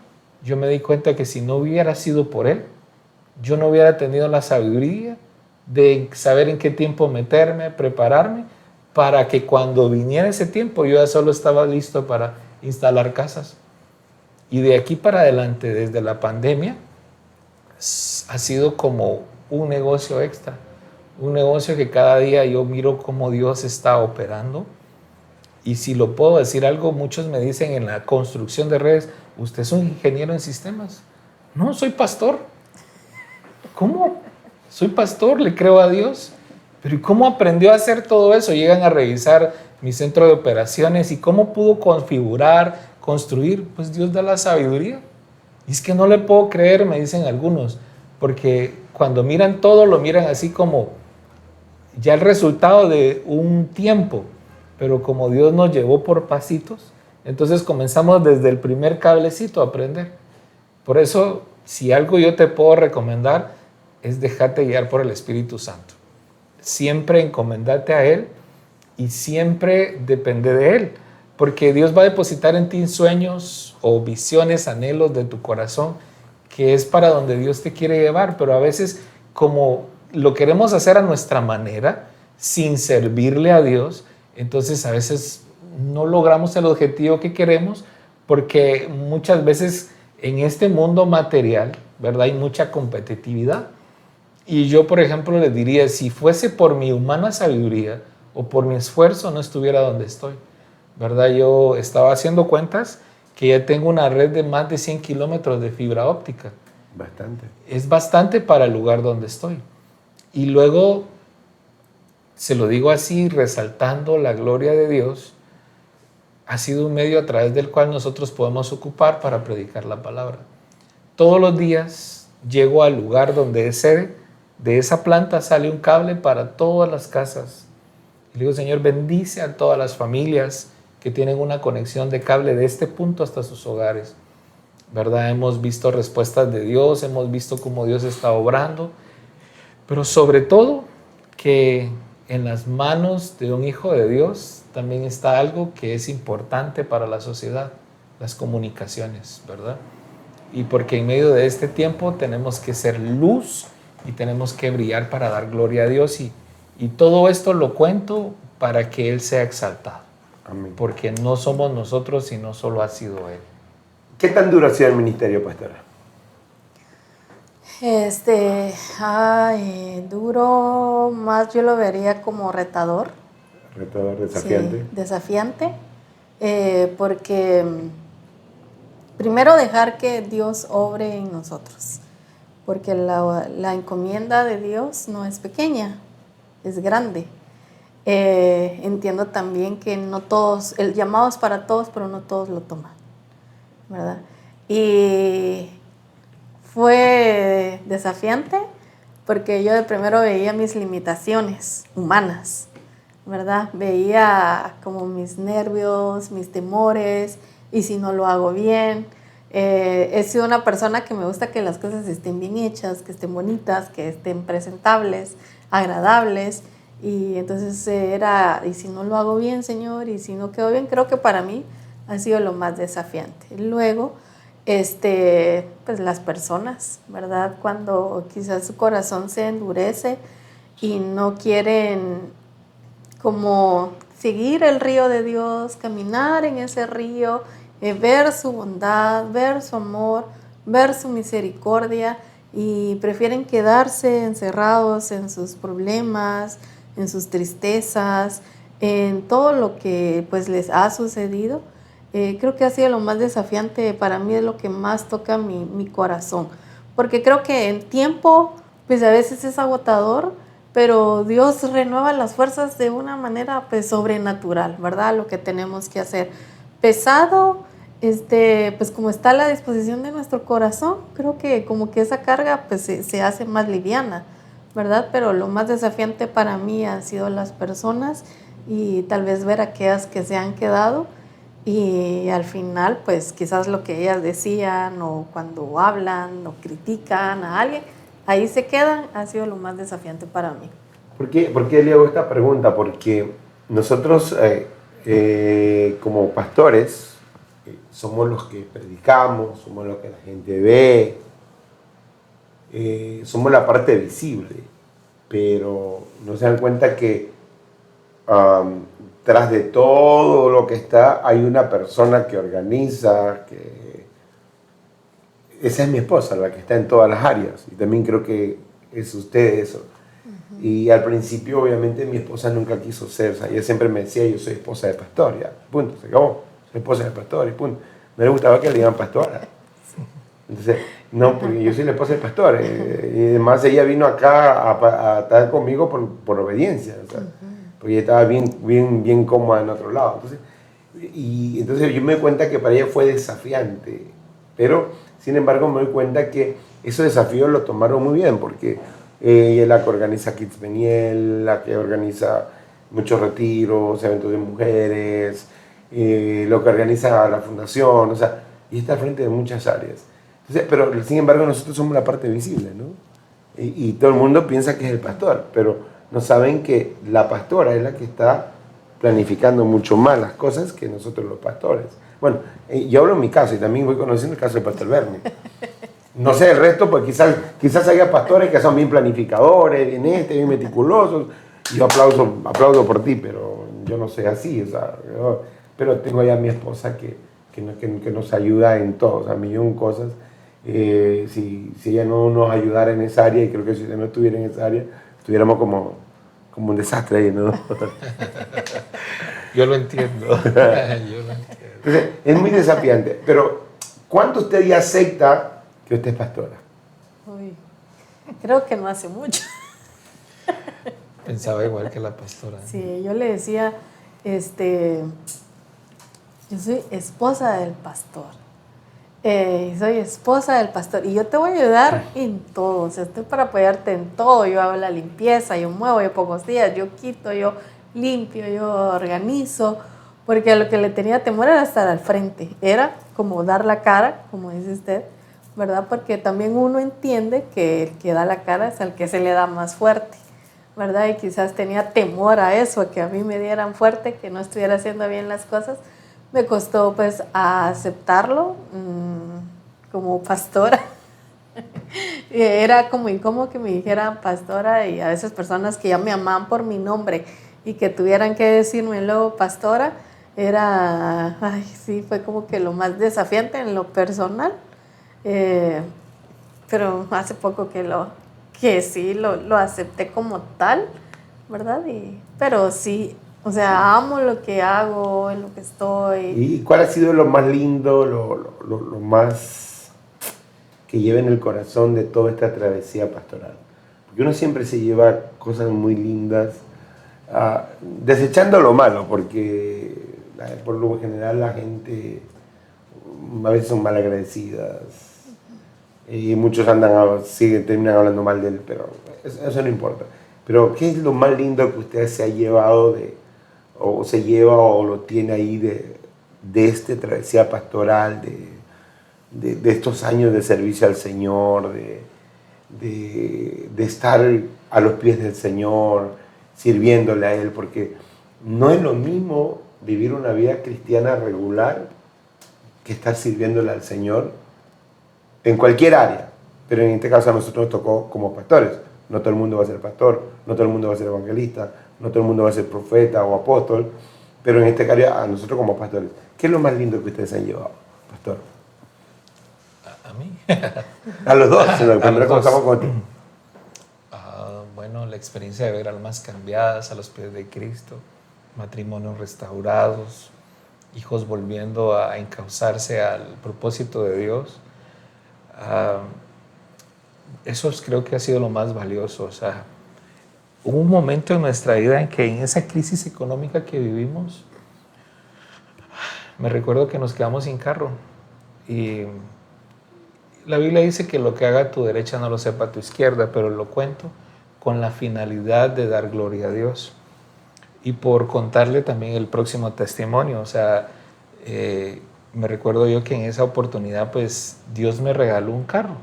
S2: yo me di cuenta que si no hubiera sido por Él, yo no hubiera tenido la sabiduría de saber en qué tiempo meterme, prepararme, para que cuando viniera ese tiempo yo ya solo estaba listo para instalar casas. Y de aquí para adelante, desde la pandemia, ha sido como un negocio extra. Un negocio que cada día yo miro cómo Dios está operando. Y si lo puedo decir algo, muchos me dicen en la construcción de redes, usted es un ingeniero en sistemas. No, soy pastor. ¿Cómo? Soy pastor, le creo a Dios. Pero ¿y cómo aprendió a hacer todo eso? Llegan a revisar mi centro de operaciones y cómo pudo configurar, construir. Pues Dios da la sabiduría. Y es que no le puedo creer, me dicen algunos, porque cuando miran todo lo miran así como ya el resultado de un tiempo, pero como Dios nos llevó por pasitos, entonces comenzamos desde el primer cablecito a aprender. Por eso, si algo yo te puedo recomendar, es dejarte guiar por el Espíritu Santo. Siempre encomendate a Él y siempre depende de Él, porque Dios va a depositar en ti sueños o visiones, anhelos de tu corazón, que es para donde Dios te quiere llevar, pero a veces como lo queremos hacer a nuestra manera, sin servirle a Dios, entonces a veces no logramos el objetivo que queremos, porque muchas veces en este mundo material, ¿verdad? Hay mucha competitividad. Y yo, por ejemplo, les diría, si fuese por mi humana sabiduría o por mi esfuerzo, no estuviera donde estoy, ¿verdad? Yo estaba haciendo cuentas que ya tengo una red de más de 100 kilómetros de fibra óptica.
S1: Bastante.
S2: Es bastante para el lugar donde estoy. Y luego, se lo digo así, resaltando la gloria de Dios, ha sido un medio a través del cual nosotros podemos ocupar para predicar la palabra. Todos los días llego al lugar donde es sede. De esa planta sale un cable para todas las casas. Y le digo, Señor, bendice a todas las familias que tienen una conexión de cable de este punto hasta sus hogares. ¿Verdad? Hemos visto respuestas de Dios, hemos visto cómo Dios está obrando, pero sobre todo que en las manos de un hijo de Dios también está algo que es importante para la sociedad, las comunicaciones, ¿verdad? Y porque en medio de este tiempo tenemos que ser luz y tenemos que brillar para dar gloria a Dios, y todo esto lo cuento para que Él sea exaltado.
S1: Amén.
S2: Porque no somos nosotros, sino solo ha sido Él.
S1: ¿Qué tan duro ha sido el ministerio, pastora?
S3: Duro, más yo lo vería como retador.
S1: Retador, desafiante.
S3: Sí, desafiante, porque primero dejar que Dios obre en nosotros, porque la encomienda de Dios no es pequeña, es grande. Entiendo también que no todos, el llamado es para todos, pero no todos lo toman, ¿verdad? Y fue desafiante porque yo de primero veía mis limitaciones humanas, ¿verdad? Veía como mis nervios, mis temores, y si no lo hago bien. He sido una persona que me gusta que las cosas estén bien hechas, que estén bonitas, que estén presentables, agradables, y entonces y si no lo hago bien, Señor, y si no quedo bien, creo que para mí ha sido lo más desafiante. Luego, pues las personas, ¿verdad? Cuando quizás su corazón se endurece y no quieren como seguir el río de Dios, caminar en ese río, ver su bondad, ver su amor, ver su misericordia, y prefieren quedarse encerrados en sus problemas, en sus tristezas, en todo lo que pues les ha sucedido. Creo que ha sido lo más desafiante para mí, es lo que más toca mi corazón, porque creo que en tiempo pues a veces es agotador, pero Dios renueva las fuerzas de una manera pues sobrenatural, ¿verdad? Lo que tenemos que hacer. Pesado, pues como está a la disposición de nuestro corazón, creo que como que esa carga pues se hace más liviana, ¿verdad? Pero lo más desafiante para mí han sido las personas, y tal vez ver aquellas que se han quedado, y al final pues quizás lo que ellas decían, o cuando hablan o critican a alguien, ahí se quedan, ha sido lo más desafiante para mí.
S1: ¿Por qué le hago esta pregunta? Porque nosotros como pastores somos los que predicamos, somos los que la gente ve, somos la parte visible, pero no se dan cuenta que tras de todo lo que está, hay una persona que organiza, que esa es mi esposa, la que está en todas las áreas, y también creo que es usted eso. Y al principio, obviamente, mi esposa nunca quiso ser, o sea, ella siempre me decía, yo soy esposa de pastor, ya, punto, se acabó, soy esposa de pastor, y punto. No le gustaba que le digan pastora. Entonces, no, porque yo soy la esposa del pastor. Y además ella vino acá a estar conmigo por obediencia, o sea, porque ella estaba bien cómoda en otro lado. Entonces yo me doy cuenta que para ella fue desafiante, pero sin embargo me doy cuenta que esos desafíos lo tomaron muy bien, porque ella es la que organiza Kids Beniel, la que organiza muchos retiros, eventos de mujeres, lo que organiza la fundación, o sea, y está al frente de muchas áreas. Entonces, pero sin embargo nosotros somos la parte visible, ¿no? Y todo el mundo piensa que es el pastor, pero no saben que la pastora es la que está planificando mucho más las cosas que nosotros los pastores. Bueno, yo hablo en mi caso y también voy conociendo el caso del pastor Bernie. No sé el resto, pues quizás haya pastores que son bien planificadores, bien meticulosos. Yo aplaudo por ti, pero yo no soy así, o sea, pero tengo ya a mi esposa que nos ayuda en todo, o sea, millón de cosas. Si ella no nos ayudara en esa área, y creo que si ella no estuviera en esa área, estuviéramos como un desastre ahí, ¿no?
S2: Yo lo entiendo. Yo lo entiendo.
S1: Entonces, es muy desafiante. Pero, ¿cuánto usted ya acepta que usted es pastora?
S3: Uy, creo que no hace mucho.
S2: Pensaba igual que la pastora.
S3: Sí, yo le decía, yo soy esposa del pastor. Soy esposa del pastor y yo te voy a ayudar en todo, o sea, estoy para apoyarte en todo. Yo hago la limpieza, yo muevo, yo pongo días, yo quito, yo limpio, yo organizo, porque lo que le tenía temor era estar al frente, era como dar la cara, como dice usted, ¿verdad? Porque también uno entiende que el que da la cara es al que se le da más fuerte, ¿verdad? Y quizás tenía temor a eso, a que a mí me dieran fuerte, que no estuviera haciendo bien las cosas. Me costó pues aceptarlo como pastora. Era como incómodo que me dijeran pastora, y a veces personas que ya me amaban por mi nombre y que tuvieran que decirme luego pastora, sí, fue como que lo más desafiante en lo personal. Pero hace poco que sí lo acepté como tal, ¿verdad? Pero sí. O sea, amo lo que hago, en lo que estoy.
S1: ¿Y cuál ha sido lo más lindo, lo más que lleva en el corazón de toda esta travesía pastoral? Porque uno siempre se lleva cosas muy lindas, desechando lo malo, porque por lo general la gente a veces son malagradecidas y muchos terminan hablando mal de él, pero eso no importa. Pero ¿qué es lo más lindo que usted se ha llevado o se lleva o lo tiene ahí de esta travesía pastoral, de estos años de servicio al Señor, de estar a los pies del Señor, sirviéndole a Él? Porque no es lo mismo vivir una vida cristiana regular que estar sirviéndole al Señor en cualquier área, pero en este caso a nosotros nos tocó como pastores. No todo el mundo va a ser pastor, no todo el mundo va a ser evangelista, no todo el mundo va a ser profeta o apóstol, pero en este caso a nosotros como pastores. ¿Qué es lo más lindo que ustedes han llevado, pastor?
S2: ¿A mí?
S1: A los dos, primero comenzamos contigo.
S2: Bueno, la experiencia de ver almas cambiadas a los pies de Cristo, matrimonios restaurados, hijos volviendo a encauzarse al propósito de Dios. Eso creo que ha sido lo más valioso. O sea, hubo un momento en nuestra vida en que en esa crisis económica que vivimos, me recuerdo que nos quedamos sin carro y la Biblia dice que lo que haga tu derecha no lo sepa tu izquierda, pero lo cuento con la finalidad de dar gloria a Dios y por contarle también el próximo testimonio. O sea, me recuerdo yo que en esa oportunidad pues Dios me regaló un carro,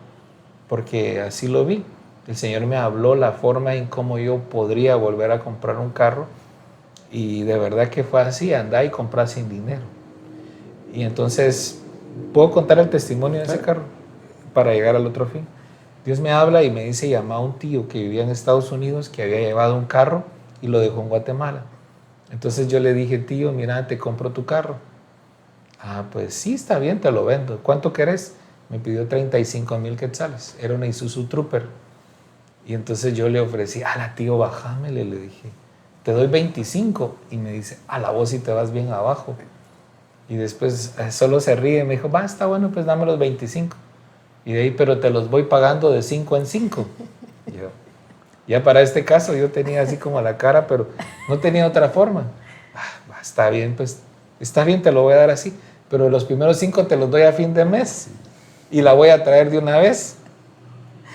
S2: porque así lo vi. El Señor me habló la forma en cómo yo podría volver a comprar un carro y de verdad que fue así, andar y comprar sin dinero. Y entonces, ¿puedo contar el testimonio de ese carro para llegar al otro fin? Dios me habla y me dice, llama a un tío que vivía en Estados Unidos, que había llevado un carro y lo dejó en Guatemala. Entonces yo le dije, tío, mira, te compro tu carro. Ah, pues sí, está bien, te lo vendo. ¿Cuánto querés? Me pidió 35,000 quetzales. Era una Isuzu Trooper. Y entonces yo le ofrecí, tío, bájamele, le dije. Te doy 25. Y me dice, vos si te vas bien abajo. Y después solo se ríe. Me dijo, está bueno, pues dame los 25. Y de ahí, pero te los voy pagando de 5 en 5. Y yo, ya para este caso yo tenía así como la cara, pero no tenía otra forma. Está bien, pues, está bien, te lo voy a dar así. Pero los primeros 5 te los doy a fin de mes. Y la voy a traer de una vez.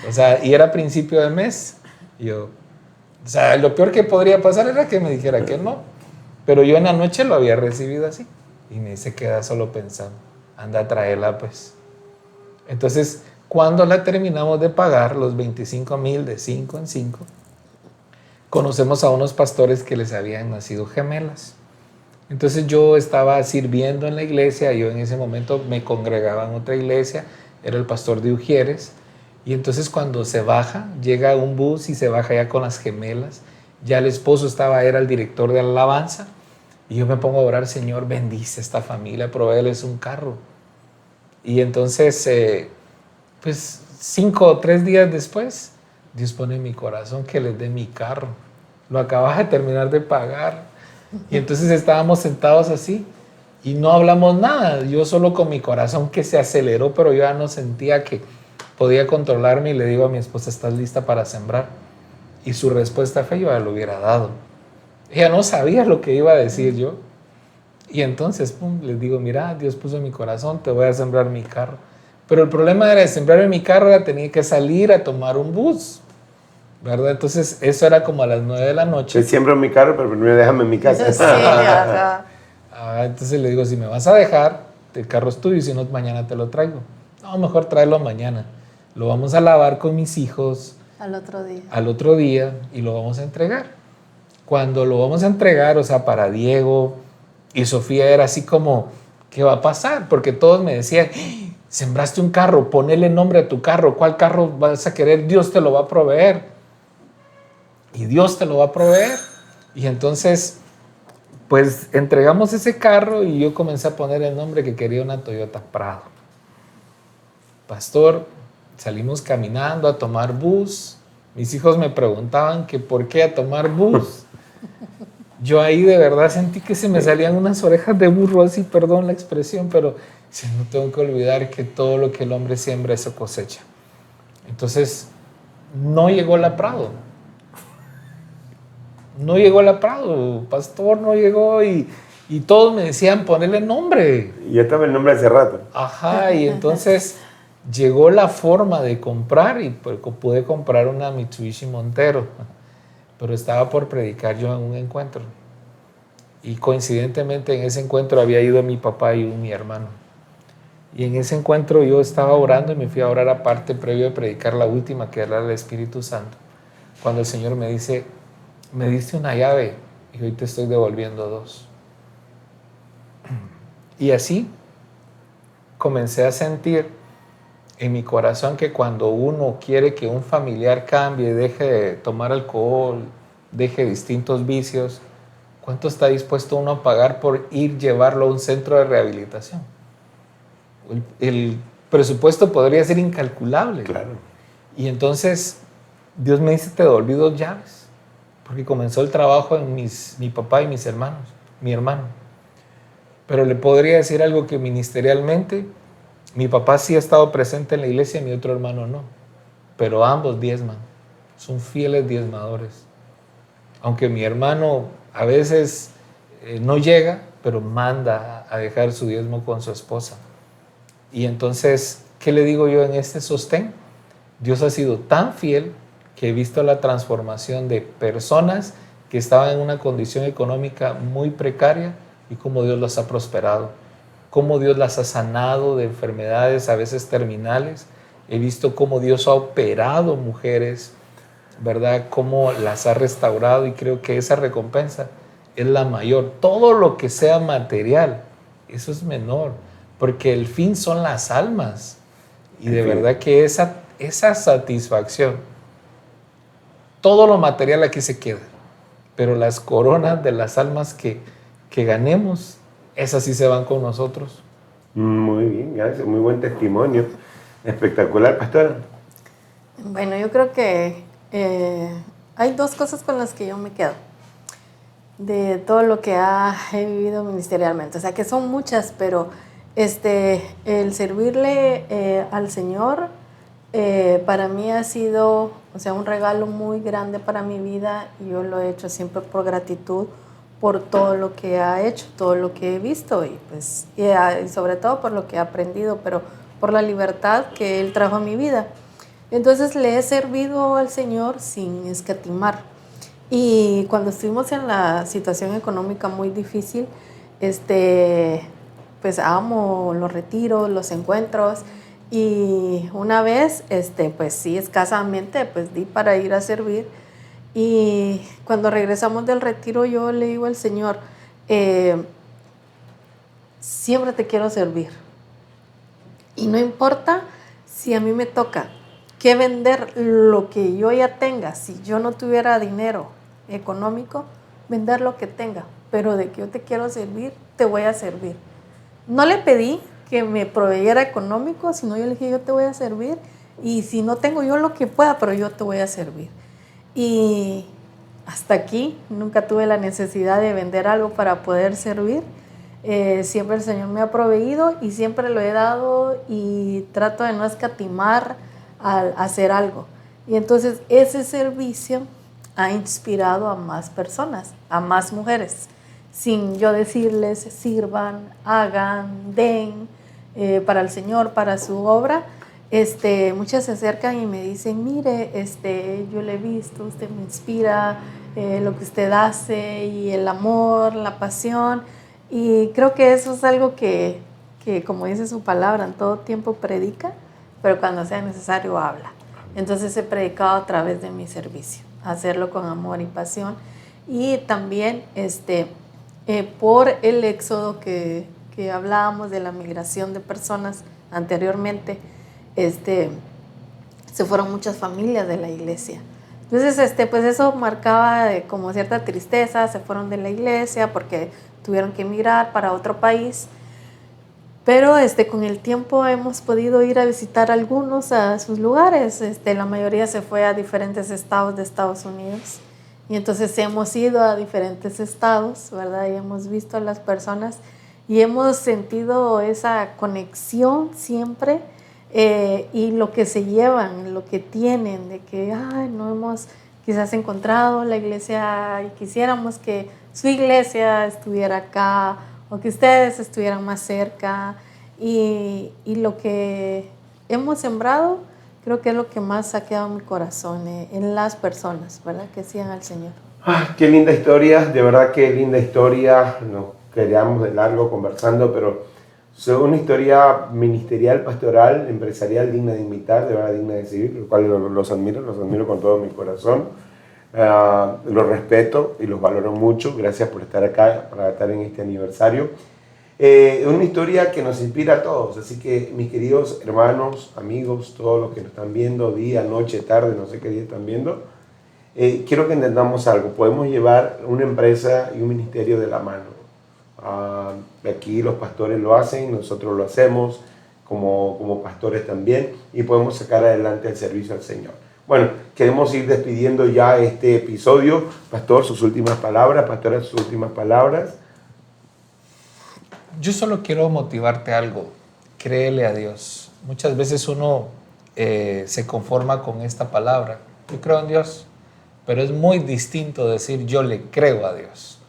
S2: O sea, y era principio de mes. Y yo, o sea, lo peor que podría pasar era que me dijera que no. Pero yo en la noche lo había recibido así. Y me se queda solo pensando, anda a traerla pues. Entonces, cuando la terminamos de pagar, los 25,000 de 5 en 5, conocemos a unos pastores que les habían nacido gemelas. Entonces yo estaba sirviendo en la iglesia, yo en ese momento me congregaba en otra iglesia, era el pastor de Ujieres, y entonces cuando se baja, llega un bus y se baja ya con las gemelas, ya el esposo era el director de la alabanza, y yo me pongo a orar, Señor, bendice esta familia, provéeles un carro. Y entonces, pues 5 o 3 días después, Dios pone en mi corazón que les dé mi carro. Lo acababa de terminar de pagar. Y entonces estábamos sentados así y no hablamos nada. Yo solo con mi corazón que se aceleró, pero yo ya no sentía que podía controlarme y le digo a mi esposa, ¿estás lista para sembrar? Y su respuesta fue, yo ya lo hubiera dado. Ella no sabía lo que iba a decir yo. Y entonces, les digo, mira, Dios puso en mi corazón, te voy a sembrar mi carro. Pero el problema era de sembrar en mi carro, tenía que salir a tomar un bus, ¿verdad? Entonces, eso era como a las 9 de la noche.
S1: Te siembro en mi carro, pero primero déjame en mi casa.
S3: Sí, ajá.
S2: Entonces le digo, si me vas a dejar, el carro es tuyo y si no, mañana te lo traigo. No, mejor tráelo mañana. Lo vamos a lavar con mis hijos.
S3: Al
S2: otro día y lo vamos a entregar. Cuando lo vamos a entregar, o sea, para Diego y Sofía era así como, ¿qué va a pasar? Porque todos me decían, sembraste un carro, ponele nombre a tu carro, ¿cuál carro vas a querer? Dios te lo va a proveer. Y Dios te lo va a proveer. Y entonces, pues entregamos ese carro y yo comencé a poner el nombre que quería una Toyota Prado. Pastor, salimos caminando a tomar bus. Mis hijos me preguntaban que por qué a tomar bus. Yo ahí de verdad sentí que se me salían unas orejas de burro, así, perdón la expresión, pero no tengo que olvidar que todo lo que el hombre siembra, eso cosecha. Entonces, no llegó la Prado. No llegó la Prado, pastor, no llegó y todos me decían ponerle nombre.
S1: Y ya estaba el nombre hace rato.
S2: Ajá, y entonces llegó la forma de comprar y pues, pude comprar una Mitsubishi Montero. Pero estaba por predicar yo en un encuentro. Y coincidentemente en ese encuentro había ido mi papá y mi hermano. Y en ese encuentro yo estaba orando y me fui a orar aparte previo a predicar la última, que era el Espíritu Santo. Cuando el Señor me dice, me diste una llave y hoy te estoy devolviendo 2. Y así comencé a sentir en mi corazón que cuando uno quiere que un familiar cambie, deje de tomar alcohol, deje distintos vicios, ¿cuánto está dispuesto uno a pagar por llevarlo a un centro de rehabilitación? El presupuesto podría ser incalculable.
S1: Claro.
S2: Y entonces Dios me dice, te devolví 2 llaves, porque comenzó el trabajo en mi papá y mis hermanos, mi hermano. Pero le podría decir algo que ministerialmente, mi papá sí ha estado presente en la iglesia y mi otro hermano no. Pero ambos diezman. Son fieles diezmadores. Aunque mi hermano a veces no llega, pero manda a dejar su diezmo con su esposa. Y entonces, ¿qué le digo yo en este sostén? Dios ha sido tan fiel que he visto la transformación de personas que estaban en una condición económica muy precaria y cómo Dios las ha prosperado. Cómo Dios las ha sanado de enfermedades a veces terminales. He visto cómo Dios ha operado mujeres, ¿verdad? Cómo las ha restaurado y creo que esa recompensa es la mayor. Todo lo que sea material, eso es menor, porque el fin son las almas. Y de verdad que esa satisfacción, todo lo material aquí se queda, pero las coronas de las almas que ganemos, esas sí se van con nosotros.
S1: Muy bien, gracias, muy buen testimonio. Espectacular, pastora.
S3: Bueno, yo creo que hay dos cosas con las que yo me quedo de todo lo que he vivido ministerialmente. O sea, que son muchas, pero el servirle al Señor para mí ha sido, o sea, un regalo muy grande para mi vida, y yo lo he hecho siempre por gratitud por todo lo que ha hecho, todo lo que he visto, y pues y sobre todo por lo que he aprendido, pero por la libertad que Él trajo a mi vida. Entonces le he servido al Señor sin escatimar. Y cuando estuvimos en la situación económica muy difícil, pues amo los retiros, los encuentros. Y una vez, pues sí, escasamente, pues di para ir a servir. Y cuando regresamos del retiro, yo le digo al Señor, siempre te quiero servir. Y no importa si a mí me toca que vender lo que yo ya tenga, si yo no tuviera dinero económico, vender lo que tenga, pero de que yo te quiero servir, te voy a servir. No le pedí que me proveyera económico, sino yo le dije, yo te voy a servir, y si no tengo yo lo que pueda, pero yo te voy a servir. Y hasta aquí nunca tuve la necesidad de vender algo para poder servir. Siempre el Señor me ha proveído y siempre lo he dado, y trato de no escatimar al hacer algo. Y entonces ese servicio ha inspirado a más personas, a más mujeres, sin yo decirles sirvan, hagan, den para el Señor, para su obra. Muchas se acercan y me dicen, mire, yo le he visto, usted me inspira, lo que usted hace, y el amor, la pasión. Y creo que eso es algo que como dice su palabra, en todo tiempo predica, pero cuando sea necesario habla. Entonces he predicado a través de mi servicio, hacerlo con amor y pasión. Y también por el éxodo que hablábamos de la migración de personas anteriormente, se fueron muchas familias de la iglesia. Entonces, pues eso marcaba como cierta tristeza, se fueron de la iglesia porque tuvieron que emigrar para otro país. Pero con el tiempo hemos podido ir a visitar algunos a sus lugares. La mayoría se fue a diferentes estados de Estados Unidos. Y entonces hemos ido a diferentes estados, ¿verdad? Y hemos visto a las personas y hemos sentido esa conexión siempre, y lo que se llevan, lo que tienen, de que no hemos quizás encontrado la iglesia y quisiéramos que su iglesia estuviera acá, o que ustedes estuvieran más cerca, y lo que hemos sembrado creo que es lo que más ha quedado en mi corazón, en las personas, ¿verdad? Que sigan al Señor.
S1: Qué linda historia, de verdad qué linda historia. Nos quedamos de largo conversando, pero es una historia ministerial, pastoral, empresarial, digna de imitar, de verdad digna de seguir, lo cual los admiro con todo mi corazón. Los respeto y los valoro mucho. Gracias por estar acá, para estar en este aniversario. Es una historia que nos inspira a todos, así que mis queridos hermanos, amigos, todos los que nos están viendo, día, noche, tarde, no sé qué día están viendo, quiero que entendamos algo. Podemos llevar una empresa y un ministerio de la mano. Aquí los pastores lo hacen, nosotros lo hacemos como pastores también, y podemos sacar adelante el servicio al Señor. Bueno, queremos ir despidiendo ya este episodio. Pastor, sus últimas palabras. Pastora, sus últimas palabras.
S2: Yo solo quiero motivarte algo. Créele a Dios. Muchas veces uno se conforma con esta palabra. Yo creo en Dios, pero es muy distinto decir yo le creo a Dios.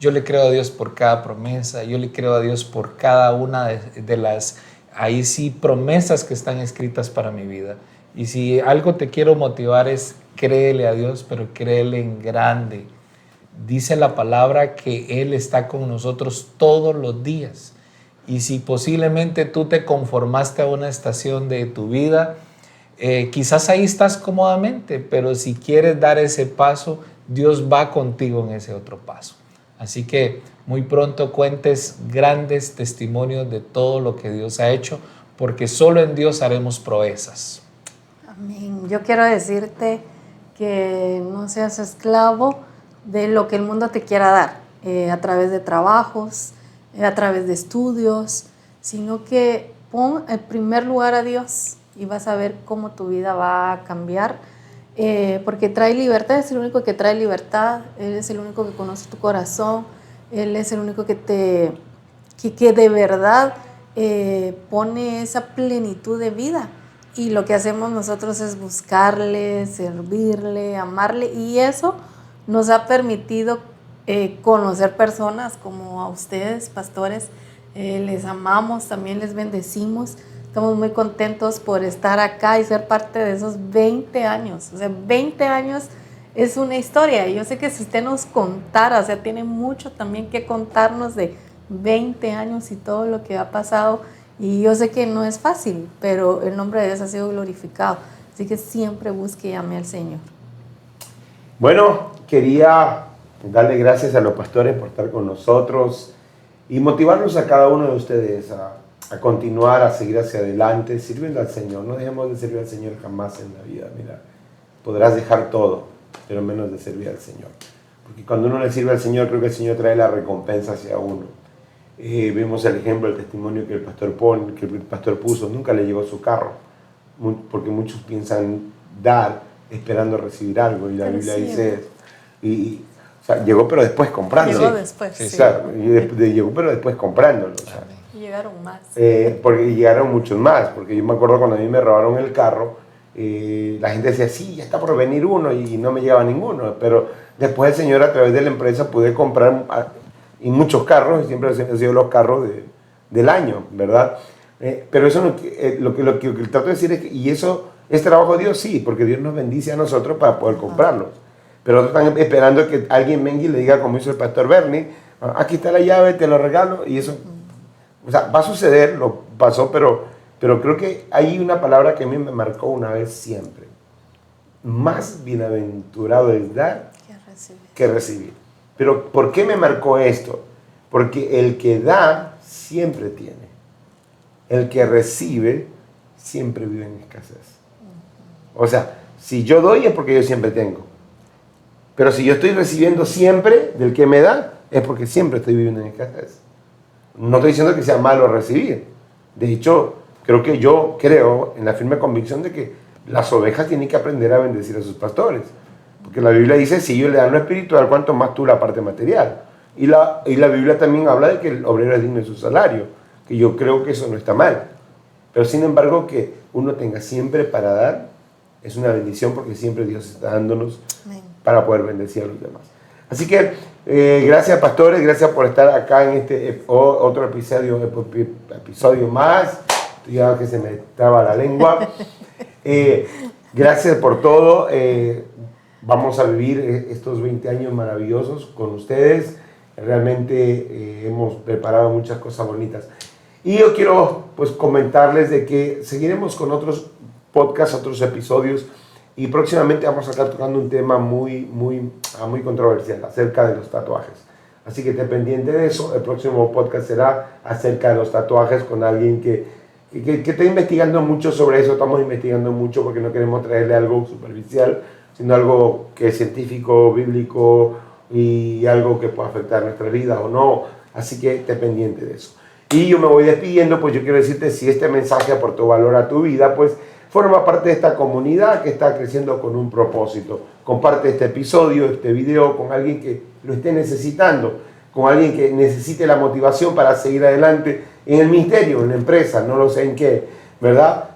S2: Yo le creo a Dios por cada promesa. Yo le creo a Dios por cada una de las, ahí sí, promesas que están escritas para mi vida. Y si algo te quiero motivar es créele a Dios, pero créele en grande. Dice la palabra que Él está con nosotros todos los días. Y si posiblemente tú te conformaste a una estación de tu vida, quizás ahí estás cómodamente, pero si quieres dar ese paso, Dios va contigo en ese otro paso. Así que muy pronto cuentes grandes testimonios de todo lo que Dios ha hecho, porque solo en Dios haremos proezas.
S3: Amén. Yo quiero decirte que no seas esclavo de lo que el mundo te quiera dar, a través de trabajos, a través de estudios, sino que pon en primer lugar a Dios y vas a ver cómo tu vida va a cambiar, porque trae libertad, es el único que trae libertad, Él es el único que conoce tu corazón, Él es el único que de verdad pone esa plenitud de vida. Y lo que hacemos nosotros es buscarle, servirle, amarle, y eso nos ha permitido conocer personas como a ustedes, pastores. Les amamos, también les bendecimos. Estamos muy contentos por estar acá y ser parte de esos 20 años. O sea, 20 años es una historia. Y yo sé que si usted nos contara, o sea, tiene mucho también que contarnos de 20 años y todo lo que ha pasado. Y yo sé que no es fácil, pero el nombre de Dios ha sido glorificado. Así que siempre busque y ame al Señor.
S1: Bueno, quería darle gracias a los pastores por estar con nosotros y motivarnos a cada uno de ustedes a continuar, a seguir hacia adelante, sirviendo al Señor. No dejemos de servir al Señor jamás en la vida. Mira, podrás dejar todo, pero menos de servir al Señor. Porque cuando uno le sirve al Señor, creo que el Señor trae la recompensa hacia uno. Vimos el ejemplo, el testimonio que el pastor puso. Nunca le llegó su carro, porque muchos piensan dar esperando recibir algo, y la Biblia dice, o sea, llegó pero después comprándolo.
S3: Llegó después,
S1: sí. Claro, llegó pero después comprándolo. O sea,
S3: llegaron más.
S1: Porque llegaron muchos más, porque yo me acuerdo cuando a mí me robaron el carro, la gente decía, sí, ya está por venir uno, y no me llegaba ninguno, pero después el Señor a través de la empresa pude comprar y muchos carros, y siempre han sido los carros del año, ¿verdad? Pero eso lo que trato de decir es que, y eso es trabajo de Dios, sí, porque Dios nos bendice a nosotros para poder comprarlos. Pero otros están esperando que alguien venga y le diga, como hizo el pastor Bernie, aquí está la llave, te lo regalo, y eso, o sea, va a suceder, lo pasó, pero creo que hay una palabra que a mí me marcó una vez siempre. Más bienaventurado es dar que recibir. Pero ¿por qué me marcó esto? Porque el que da siempre tiene. El que recibe siempre vive en escasez. O sea, si yo doy es porque yo siempre tengo. Pero si yo estoy recibiendo siempre del que me da, es porque siempre estoy viviendo en escasez. No estoy diciendo que sea malo recibir. De hecho, yo creo en la firme convicción de que las ovejas tienen que aprender a bendecir a sus pastores. Porque la Biblia dice, si ellos le dan lo espiritual, cuanto más tú la parte material. Y la Biblia también habla de que el obrero es digno de su salario, que yo creo que eso no está mal. Pero sin embargo, que uno tenga siempre para dar, es una bendición, porque siempre Dios está dándonos para poder bendecir a los demás. Así que, gracias pastores, gracias por estar acá en este otro episodio más. Ya que se me traba la lengua. Gracias por todo. Vamos a vivir estos 20 años maravillosos con ustedes. Realmente hemos preparado muchas cosas bonitas. Y yo quiero pues comentarles de que seguiremos con otros podcasts, otros episodios, y próximamente vamos a estar tocando un tema muy controversial acerca de los tatuajes. Así que esté pendiente de eso. El próximo podcast será acerca de los tatuajes con alguien que está investigando mucho sobre eso. Estamos investigando mucho porque no queremos traerle algo superficial, sino algo que es científico, bíblico, y algo que pueda afectar nuestra vida o no. Así que esté pendiente de eso. Y yo me voy despidiendo, pues yo quiero decirte, si este mensaje aportó valor a tu vida, pues forma parte de esta comunidad que está creciendo con un propósito. Comparte este episodio, este video con alguien que lo esté necesitando, con alguien que necesite la motivación para seguir adelante en el ministerio, en la empresa, no lo sé en qué, ¿verdad?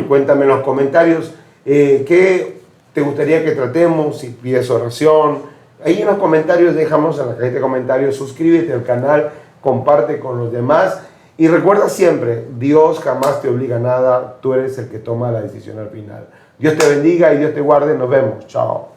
S1: Cuéntame en los comentarios qué te gustaría que tratemos, si pides oración. Ahí en los comentarios, dejamos en la cajita de comentarios, suscríbete al canal, comparte con los demás. Y recuerda siempre, Dios jamás te obliga a nada, tú eres el que toma la decisión al final. Dios te bendiga y Dios te guarde, nos vemos, chao.